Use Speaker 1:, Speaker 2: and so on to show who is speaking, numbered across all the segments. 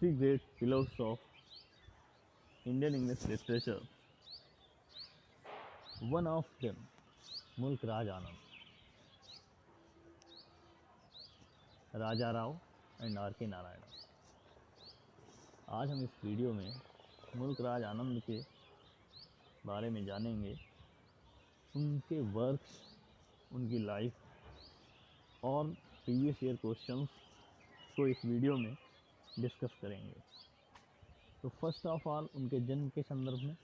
Speaker 1: three great pillars of Indian English literature. One of them, मुल्क राज आनंद, राजा Rao and are के नारायण। आज हम इस वीडियो में मुल्क राज आनंद के बारे में जानेंगे, उनके वर्क्स, उनकी लाइफ और प्रीवियस ईयर क्वेश्चंस को इस वीडियो में डिस्कस करेंगे। तो फर्स्ट ऑफ ऑल उनके जन्म के संदर्भ में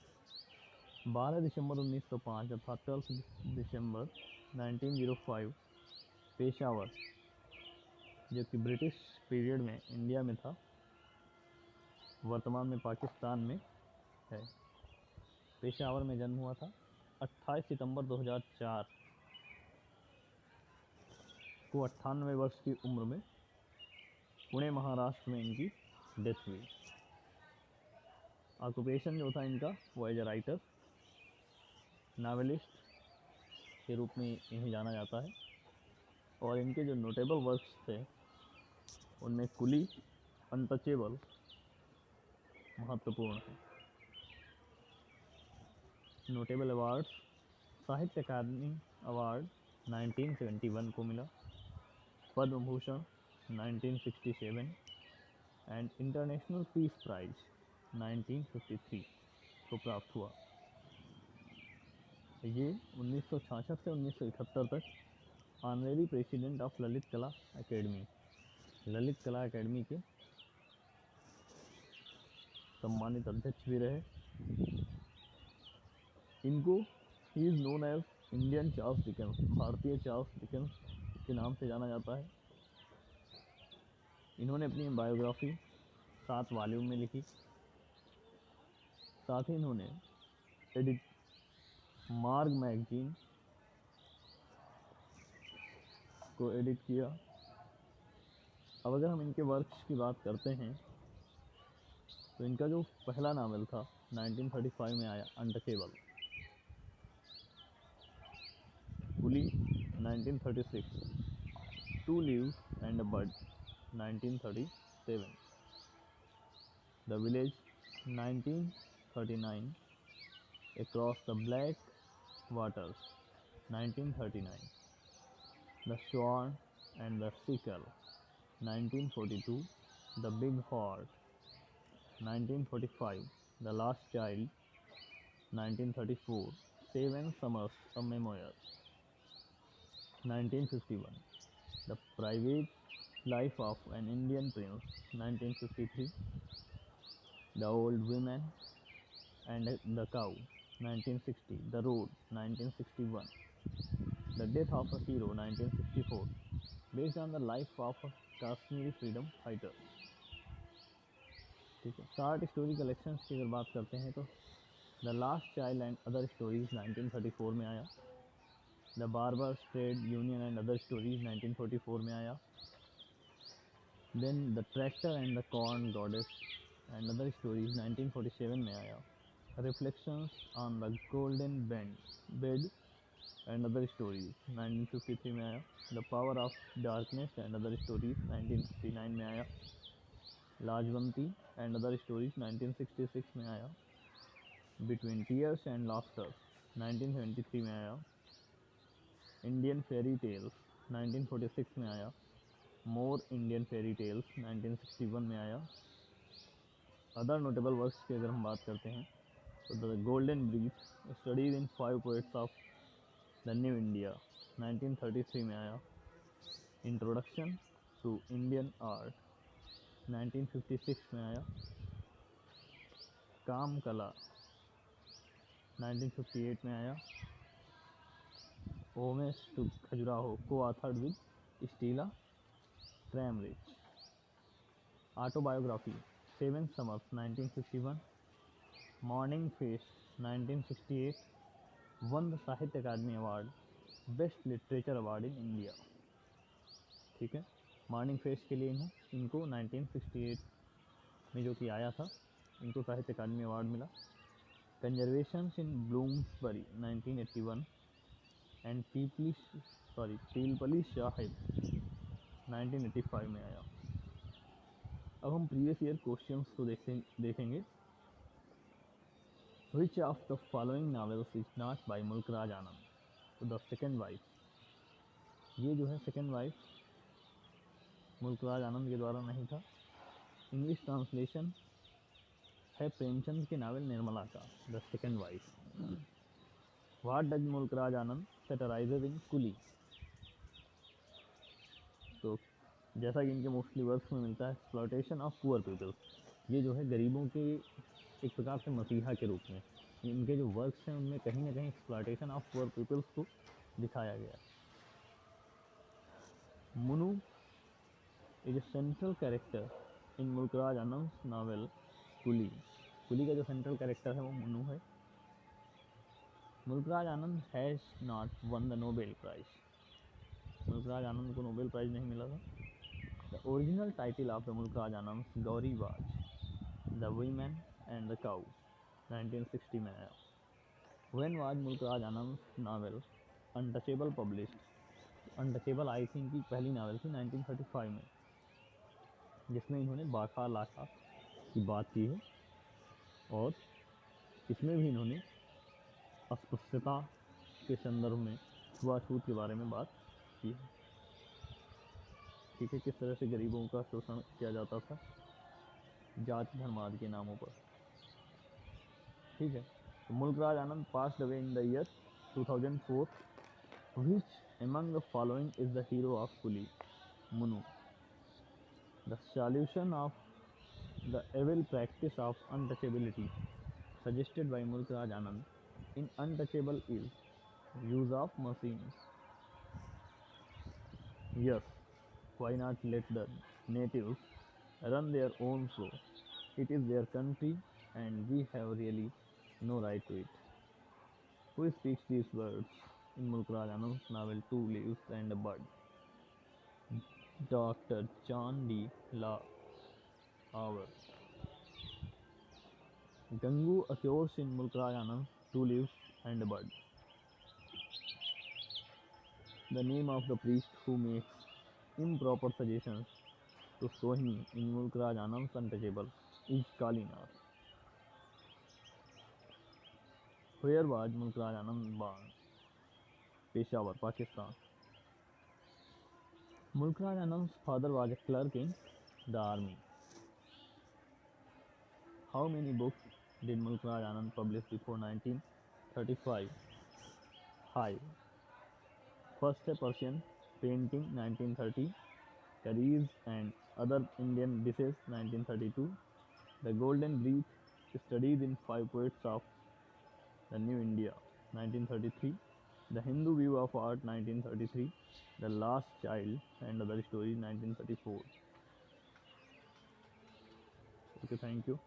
Speaker 1: 12 दिसंबर 1905 अर्थात 12 दिसंबर 1905 पेशावर, जो कि ब्रिटिश पीरियड में इंडिया में था, वर्तमान में पाकिस्तान में है। पेशावर में जन्म हुआ था। 28 सितंबर 2004 को 98 वर्ष की उम्र में पुणे महाराष्ट्र में इनकी डेथ हुई। ऑक्यूपेशन जो था इनका वो एज ए राइटर, नावेलिस्ट के रूप में इन्हें जाना जाता है। और इनके जो नोटेबल वर्क्स थे उनमें कुली, अनटचेबल महत्वपूर्ण है। नोटेबल अवार्ड्स, साहित्य अकादमी अवार्ड 1971 को मिला, Padma Bhushan 1967 and international peace prize 1953 को प्राप्त हुआ। ये 1966 से 1971 तक ऑनरेरी प्रेसिडेंट ऑफ ललित कला एकेडमी, ललित कला एकेडमी के सम्मानित अध्यक्ष भी रहे। इनको ही is known as Indian Charles Dickens, भारतीय चार्ल्स डिकेंस के नाम से जाना जाता है। इन्होंने अपनी बायोग्राफी 7 वॉल्यूम में लिखी। साथ ही इन्होंने एडिट मार्ग मैगजीन को एडिट किया। अब अगर हम इनके वर्क्स की बात करते हैं तो इनका जो पहला नावल था 1935 में आया, untouchable. Coolie 1936, two leaves and a bud 1937, the village 1939, across the black waters 1939, the swan and the sickle 1942, the big heart 1945, the last child 1934, Seven Summers a memoir 1951, the private life of an Indian prince 1953, the old women and the cow 1960, the road 1961, the death of a hero 1964, based on the life of a Kashmiri freedom fighter। ठीक है। Short story collections की अगर बात करते हैं तो the last child and other stories 1934 में आया, the barber's trade union and other stories 1944 में आया, then the tractor and the corn goddess and other stories 1947 में आया, Reflections on the Golden Bed and Other Stories 1953 में आया, The Power of Darkness and Other Stories 1959 में आया, लाजवंती and other stories 1966 में आया, Between Tears and Laughter 1973 में आया, Indian Fairy Tales 1946 में आया, More Indian Fairy Tales 1961 में आया। अदर नोटेबल वर्क्स की अगर हम बात करते हैं तो the golden brief, studies in 5 poets of the new India 1933 में आया, इंट्रोडक्शन टू इंडियन आर्ट 1956 में आया, काम कला 1958 में आया, ओमेस टू खजुराहो को authored with Stella Kramrisch, autobiography 7 summers 1951, morning face 1968, won the Sahitya Akademi award, best literature award in India. ठीक है। मॉर्निंग फेस्ट के लिए इनको 1968 में जो कि आया था, इनको साहित्य अकादमी अवार्ड मिला। कंजर्वेशंस इन ब्लूम्सबरी 1981 एंड पीपली साहिब 1985 में आया। अब हम प्रीवियस ईयर क्वेश्चंस को देखेंगे। Which of the following novels is not by Mulk Raj Anand? तो द सेकेंड वाइफ, ये जो है सेकेंड वाइफ मुल्कराज आनंद के द्वारा नहीं था। इंग्लिश ट्रांसलेशन है प्रेमचंद के नावल निर्मला का, the second wife. What does Mulk Raj Anand satirizes in coolie? तो जैसा कि इनके मोस्टली वर्क्स में मिलता है, एक्सप्लॉयटेशन ऑफ पुअर पीपल, ये जो है गरीबों के एक प्रकार से मसीहा के रूप में इनके जो वर्क्स हैं उनमें कहीं ना कहीं एक्सप्लॉयटेशन ऑफ पुअर पीपल्स को दिखाया गया। Munoo is a central character in Mulk Raj Anand novel coolie. Coolie का जो सेंट्रल कैरेक्टर है वो मुनु है। Mulk Raj Anand has not won the Nobel prize. Mulk Raj Anand को नोबेल प्राइज नहीं मिला था। The original title of the Mulk Raj Anand Gauri was the women and the cow, 1960 में आया। When was Mulk Raj Anand novel untouchable published? Untouchable आई थी इनकी पहली नावल थी 1935 में, जिसमें इन्होंने बाखा लाखा की बात की है और इसमें भी इन्होंने अस्पृश्यता के संदर्भ में छुआछूत के बारे में बात की है। ठीक है, किस तरह से गरीबों का शोषण किया जाता था जात धर्म आदि के नामों पर। ठीक है, तो Mulk Raj Anand passed away in the year 2004। Which among the following is the hero of Kuli? Munu. The solution of the evil practice of untouchability suggested by Mulkraj Anand in Untouchable is use of machines. Yes, why not let the natives run their own show? It is their country and we have really no right to it. Who speaks these words in Mulkraj Anand's novel Two Leaves and a Bud? Dr. John D. Lauer. Gangu occurs in Mulkraj Anand's Two Leaves and a Bud. The name of the priest who makes improper suggestions to Sohini in Mulkraj Anand's Untouchable is Kalinath. Where was Mulkraj Anand born? Peshawar, Pakistan. Mulkraj Anand's father was a clerk in the army. How many books did Mulkraj Anand publish before 1935? 5. First है Persian Painting 1930, Curries and Other Indian Dishes 1932, The Golden Brief Studies in Five Poets of the New India 1933, The Hindu View of Art 1933, The Last Child and Other Stories 1934. Okay, thank you.